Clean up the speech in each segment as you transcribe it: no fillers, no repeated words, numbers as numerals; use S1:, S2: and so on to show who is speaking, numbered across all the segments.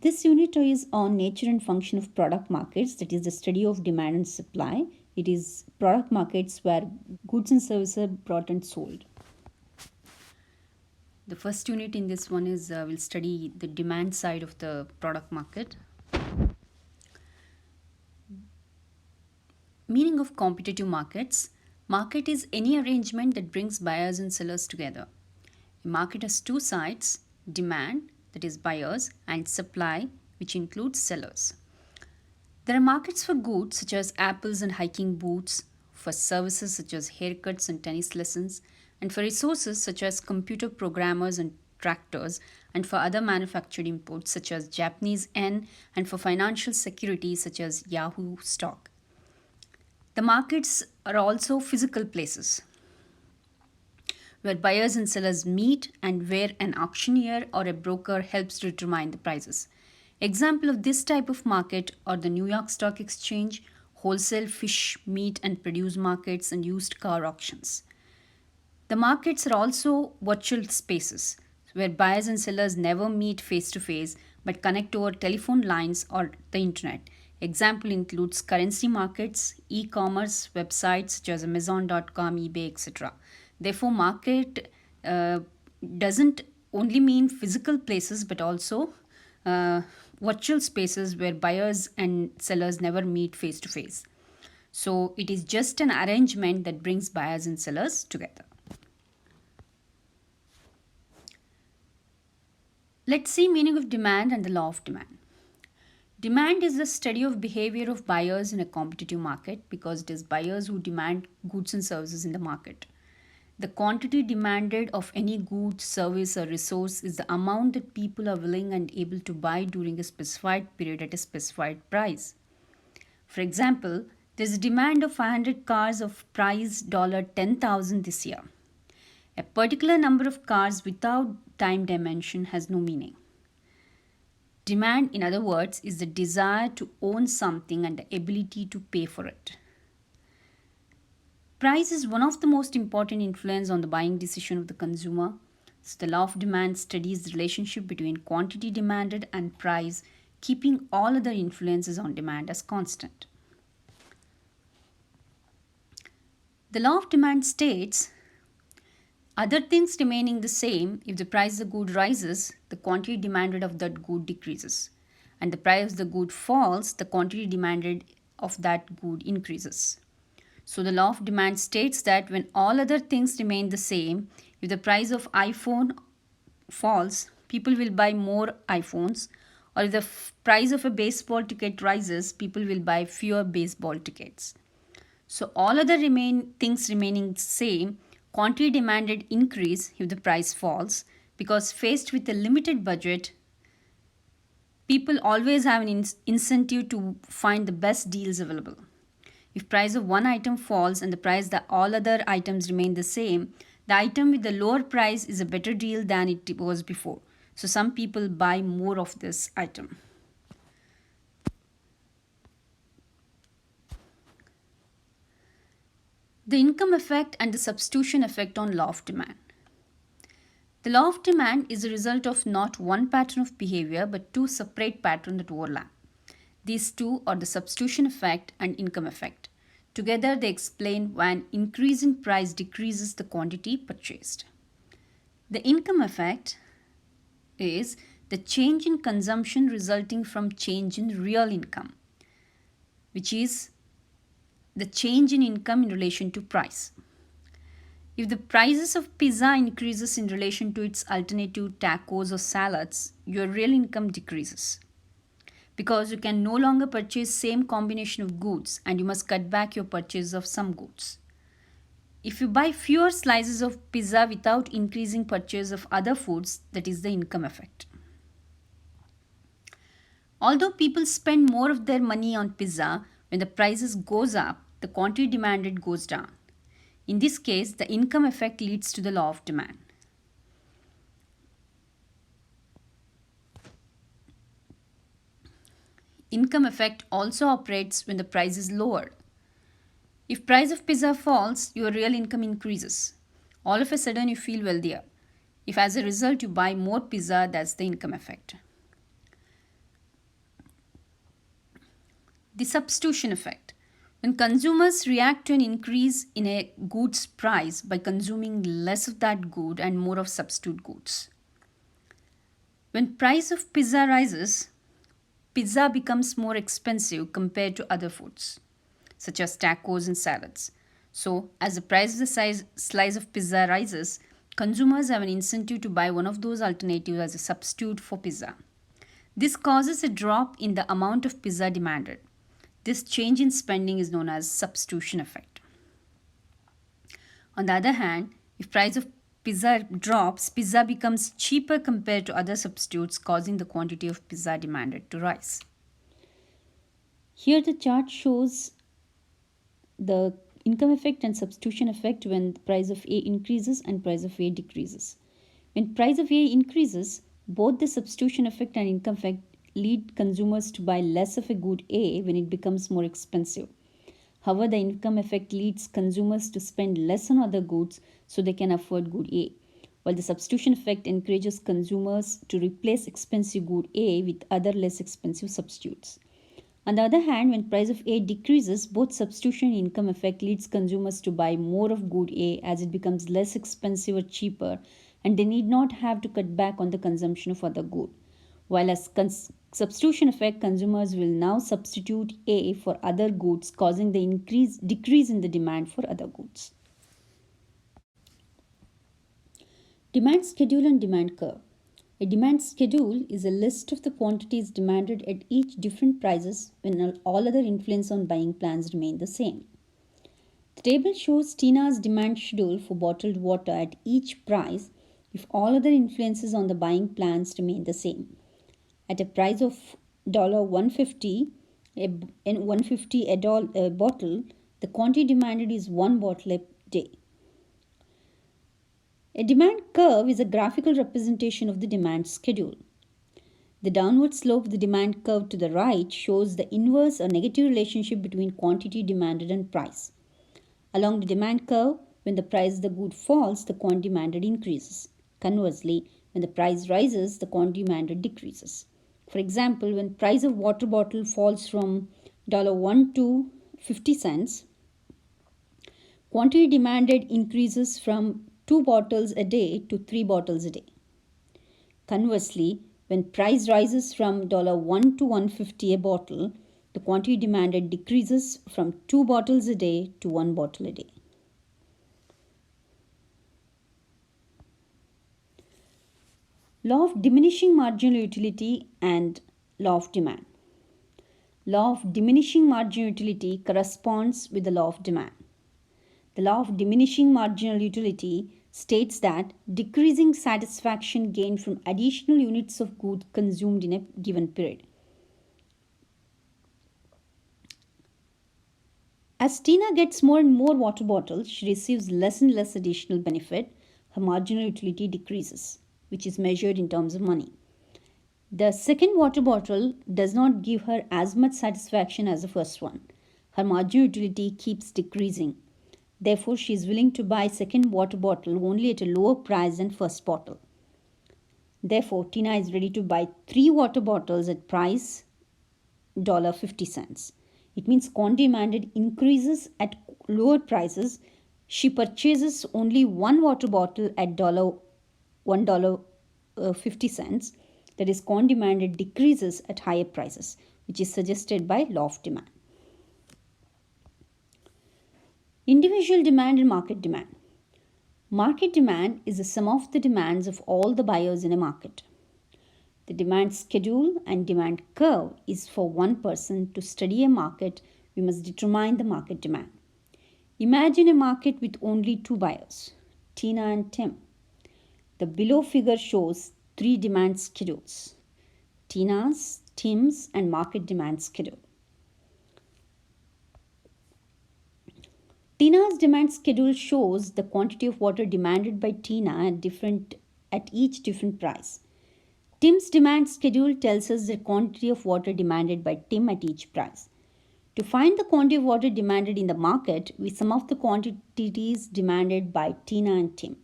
S1: This unit is on nature and function of product markets, that is the study of demand and supply. It is product markets where goods and services are bought and sold. The first unit in this one is we'll study the demand side of the product market. Meaning of competitive markets. Market is any arrangement that brings buyers and sellers together. A market has two sides, demand, that is buyers, and supply, which includes sellers. There are markets for goods such as apples and hiking boots, for services such as haircuts and tennis lessons, and for resources such as computer programmers and tractors, and for other manufactured imports such as Japanese yen, and for financial securities such as Yahoo stock. The markets are also physical places where buyers and sellers meet and where an auctioneer or a broker helps to determine the prices. Example of this type of market are the New York Stock Exchange, wholesale fish, meat and produce markets, and used car auctions. The markets are also virtual spaces where buyers and sellers never meet face to face but connect over telephone lines or the internet. Example includes currency markets, e-commerce websites such as Amazon.com, eBay, etc. Therefore, market doesn't only mean physical places but also virtual spaces where buyers and sellers never meet face to face. So, it is just an arrangement that brings buyers and sellers together. Let's see meaning of demand and the law of demand. Demand is the study of behavior of buyers in a competitive market because it is buyers who demand goods and services in the market. The quantity demanded of any good, service, or resource is the amount that people are willing and able to buy during a specified period at a specified price. For example, there is a demand of 500 cars of price $10,000 this year. A particular number of cars without time dimension has no meaning. Demand, in other words, is the desire to own something and the ability to pay for it. Price is one of the most important influence on the buying decision of the consumer. So the law of demand studies the relationship between quantity demanded and price, keeping all other influences on demand as constant. The law of demand states other things remaining the same, if the price of the good rises, the quantity demanded of that good decreases. And the price of the good falls, the quantity demanded of that good increases. So the law of demand states that when all other things remain the same, if the price of iPhone falls, people will buy more iPhones, or if the price of a baseball ticket rises, people will buy fewer baseball tickets. So all other things remaining the same, quantity demanded increase if the price falls, because faced with a limited budget, people always have an incentive to find the best deals available. If price of one item falls and the price that all other items remain the same, the item with the lower price is a better deal than it was before. So some people buy more of this item. The income effect and the substitution effect on law of demand. The law of demand is a result of not one pattern of behavior but two separate patterns that overlap. These two are the substitution effect and income effect. Together they explain why an increase in price decreases the quantity purchased. The income effect is the change in consumption resulting from change in real income, which is the change in income in relation to price. If the prices of pizza increases in relation to its alternative tacos or salads, your real income decreases, because you can no longer purchase same combination of goods and you must cut back your purchase of some goods. If you buy fewer slices of pizza without increasing purchase of other foods, that is the income effect. Although people spend more of their money on pizza, when the prices goes up, the quantity demanded goes down. In this case, the income effect leads to the law of demand. Income effect also operates when the price is lowered. If price of pizza falls, your real income increases. All of a sudden you feel wealthier. If as a result you buy more pizza, that's the income effect. The substitution effect. When consumers react to an increase in a good's price by consuming less of that good and more of substitute goods. When price of pizza rises, pizza becomes more expensive compared to other foods, such as tacos and salads. So, as the price of the slice of pizza rises, consumers have an incentive to buy one of those alternatives as a substitute for pizza. This causes a drop in the amount of pizza demanded. This change in spending is known as substitution effect. On the other hand, if price of pizza drops, pizza becomes cheaper compared to other substitutes, causing the quantity of pizza demanded to rise. Here the chart shows the income effect and substitution effect when the price of A increases and price of A decreases. When price of A increases, both the substitution effect and income effect lead consumers to buy less of a good A when it becomes more expensive. However, the income effect leads consumers to spend less on other goods so they can afford good A, while the substitution effect encourages consumers to replace expensive good A with other less expensive substitutes. On the other hand, when price of A decreases, both substitution and income effect leads consumers to buy more of good A as it becomes less expensive or cheaper, and they need not have to cut back on the consumption of other good. While as substitution effect, consumers will now substitute A for other goods, causing the decrease in the demand for other goods. Demand schedule and demand curve. A demand schedule is a list of the quantities demanded at each different prices when all other influence on buying plans remain the same. The table shows Tina's demand schedule for bottled water at each price if all other influences on the buying plans remain the same. At a price of $1.50 a bottle, the quantity demanded is 1 bottle a day. A demand curve is a graphical representation of the demand schedule. The downward slope of the demand curve to the right shows the inverse or negative relationship between quantity demanded and price. Along the demand curve, when the price of the good falls, the quantity demanded increases. Conversely, when the price rises, the quantity demanded decreases. For example, when price of water bottle falls from $1 to 50 cents, quantity demanded increases from 2 bottles a day to 3 bottles a day. Conversely, when price rises from $1 to $1.50 a bottle, the quantity demanded decreases from 2 bottles a day to 1 bottle a day. Law of diminishing marginal utility and law of demand. Law of diminishing marginal utility corresponds with the law of demand. The law of diminishing marginal utility states that decreasing satisfaction gained from additional units of goods consumed in a given period. As Tina gets more and more water bottles, she receives less and less additional benefit. Her marginal utility decreases, which is measured in terms of money. The second water bottle does not give her as much satisfaction as the first one. Her marginal utility keeps decreasing. Therefore, she is willing to buy second water bottle only at a lower price than first bottle. Therefore, Tina is ready to buy 3 water bottles at price $0.50. It means quantity demanded increases at lower prices. She purchases only 1 water bottle at $1.50. That is, quantity demanded decreases at higher prices, which is suggested by law of demand. Individual demand and market demand. Market demand is the sum of the demands of all the buyers in a market. The demand schedule and demand curve is for one person. To study a market, we must determine the market demand. Imagine a market with only 2 buyers, Tina and Tim. The below figure shows 3 demand schedules: Tina's, Tim's, and market demand schedule. Tina's demand schedule shows the quantity of water demanded by Tina at each different price. Tim's demand schedule tells us the quantity of water demanded by Tim at each price. To find the quantity of water demanded in the market, we sum up the quantities demanded by Tina and Tim.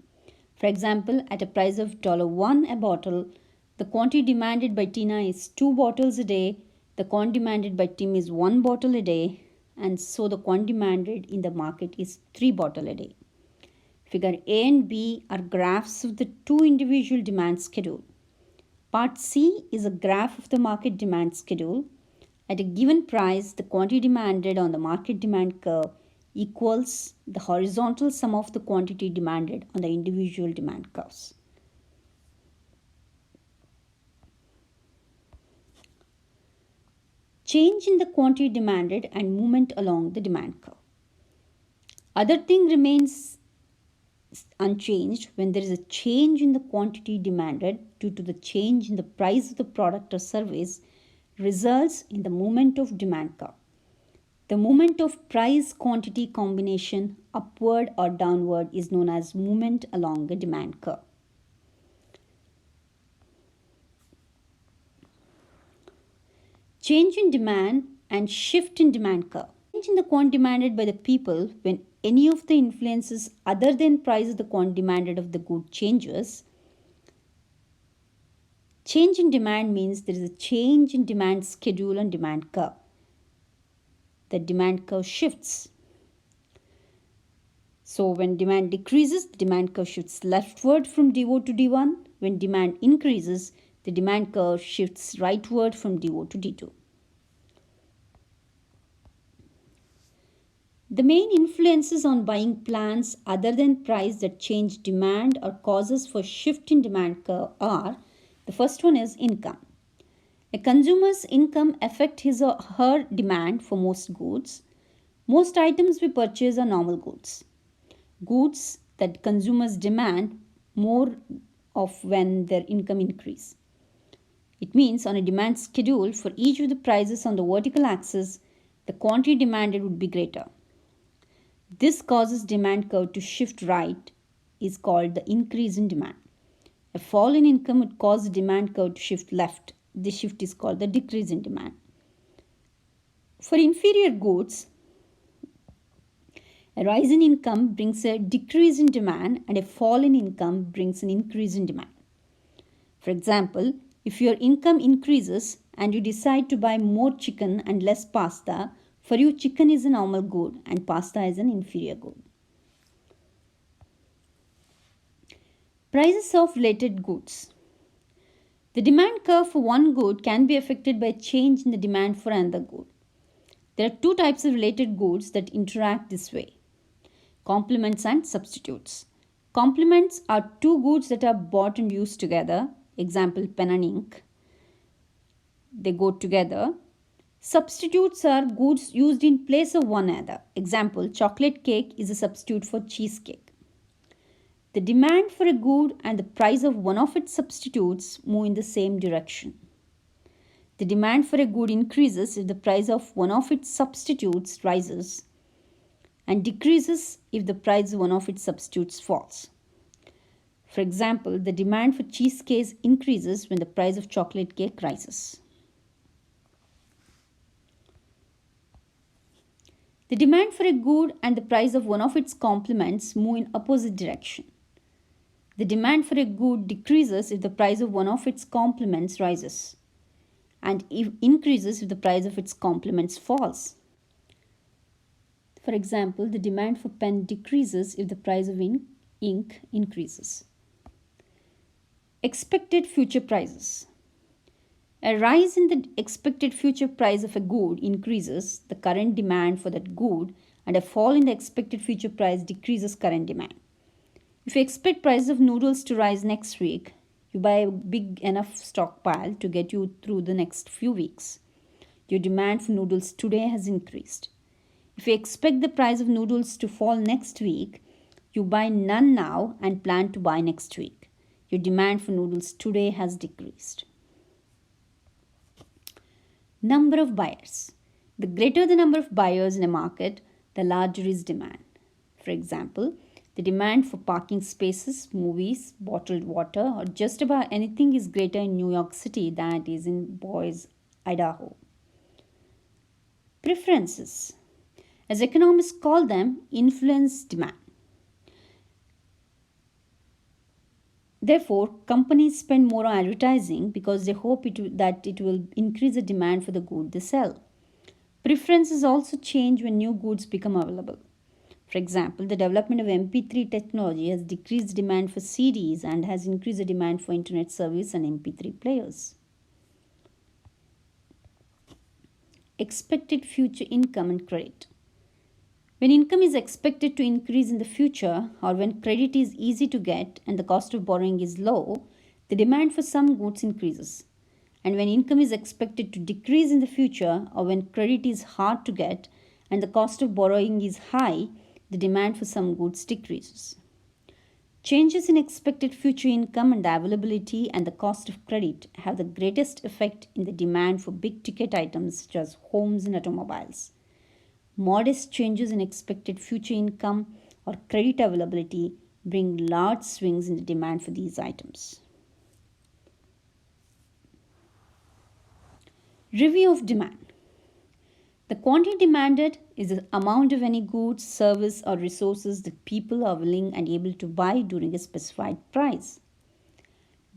S1: For example, at a price of $1 a bottle, the quantity demanded by Tina is 2 bottles a day The quantity demanded by Tim is 1 bottle a day, and so the quantity demanded in the market is 3 bottles a day. Figure A and B are graphs of the two individual demand schedule. Part C is a graph of the market demand schedule. At a given price, the quantity demanded on the market demand curve equals the horizontal sum of the quantity demanded on the individual demand curves. Change in the quantity demanded and movement along the demand curve. Other thing remains unchanged when there is a change in the quantity demanded due to the change in the price of the product or service results in the movement of demand curve. The movement of price quantity combination upward or downward is known as movement along the demand curve. Change in demand and shift in demand curve. Change in the quantity demanded by the people when any of the influences other than price of the quantity demanded of the good changes. Change in demand means there is a change in demand schedule and demand curve. The demand curve shifts. So when demand decreases, the demand curve shifts leftward from D0 to D1. When demand increases, the demand curve shifts rightward from D0 to D2. The main influences on buying plans other than price that change demand or causes for shift in demand curve are: the first one is income. A consumer's income affects his or her demand for most goods. Most items we purchase are normal goods. Goods that consumers demand more of when their income increase. It means on a demand schedule for each of the prices on the vertical axis, the quantity demanded would be greater. This causes demand curve to shift right is called the increase in demand. A fall in income would cause the demand curve to shift left. This shift is called the decrease in demand. For inferior goods, a rise in income brings a decrease in demand and a fall in income brings an increase in demand. For example, if your income increases and you decide to buy more chicken and less pasta, for you chicken is a normal good and pasta is an inferior good. Prices of related goods. The demand curve for one good can be affected by change in the demand for another good. There are two types of related goods that interact this way: complements and substitutes. Complements are two goods that are bought and used together. Example, pen and ink. They go together. Substitutes are goods used in place of one another. Example, chocolate cake is a substitute for cheesecake. The demand for a good and the price of one of its substitutes move in the same direction. The demand for a good increases if the price of one of its substitutes rises and decreases if the price of one of its substitutes falls. For example, the demand for cheesecake increases when the price of chocolate cake rises. The demand for a good and the price of one of its complements move in opposite direction. The demand for a good decreases if the price of one of its complements rises and increases if the price of its complements falls. For example, the demand for pen decreases if the price of ink increases. Expected future prices. A rise in the expected future price of a good increases the current demand for that good, and a fall in the expected future price decreases current demand. If you expect prices of noodles to rise next week, you buy a big enough stockpile to get you through the next few weeks. Your demand for noodles today has increased. If you expect the price of noodles to fall next week, you buy none now and plan to buy next week. Your demand for noodles today has decreased. Number of buyers. The greater the number of buyers in a market, the larger is demand. For example, the demand for parking spaces, movies, bottled water, or just about anything is greater in New York City than it is in Boise, Idaho. Preferences. As economists call them, influence demand. Therefore, companies spend more on advertising because they hope that it will increase the demand for the good they sell. Preferences also change when new goods become available. For example, the development of MP3 technology has decreased demand for CDs and has increased the demand for internet service and MP3 players. Expected future income and credit. When income is expected to increase in the future, or when credit is easy to get and the cost of borrowing is low, the demand for some goods increases. And when income is expected to decrease in the future, or when credit is hard to get and the cost of borrowing is high, the demand for some goods decreases. Changes in expected future income and the availability and the cost of credit have the greatest effect in the demand for big ticket items such as homes and automobiles. Modest changes in expected future income or credit availability bring large swings in the demand for these items. Review of demand. The quantity demanded is the amount of any goods, service, or resources that people are willing and able to buy during a specified price.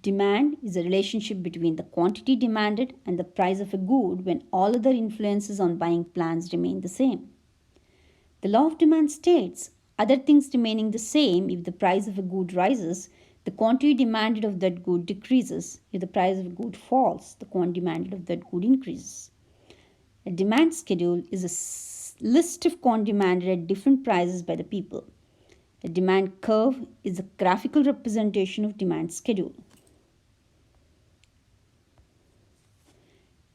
S1: Demand is a relationship between the quantity demanded and the price of a good when all other influences on buying plans remain the same. The law of demand states, other things remaining the same, if the price of a good rises, the quantity demanded of that good decreases. If the price of a good falls, the quantity demanded of that good increases. A demand schedule is a list of quantity demanded at different prices by the people. A demand curve is a graphical representation of demand schedule.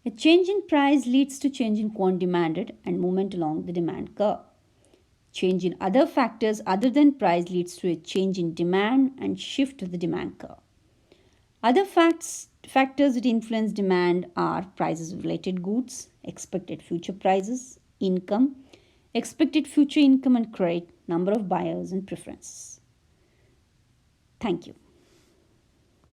S1: A change in price leads to change in quantity demanded and movement along the demand curve. Change in other factors other than price leads to a change in demand and shift of the demand curve. Other factors that influence demand are prices of related goods, expected future prices, income, expected future income and credit, number of buyers, and preferences. Thank you.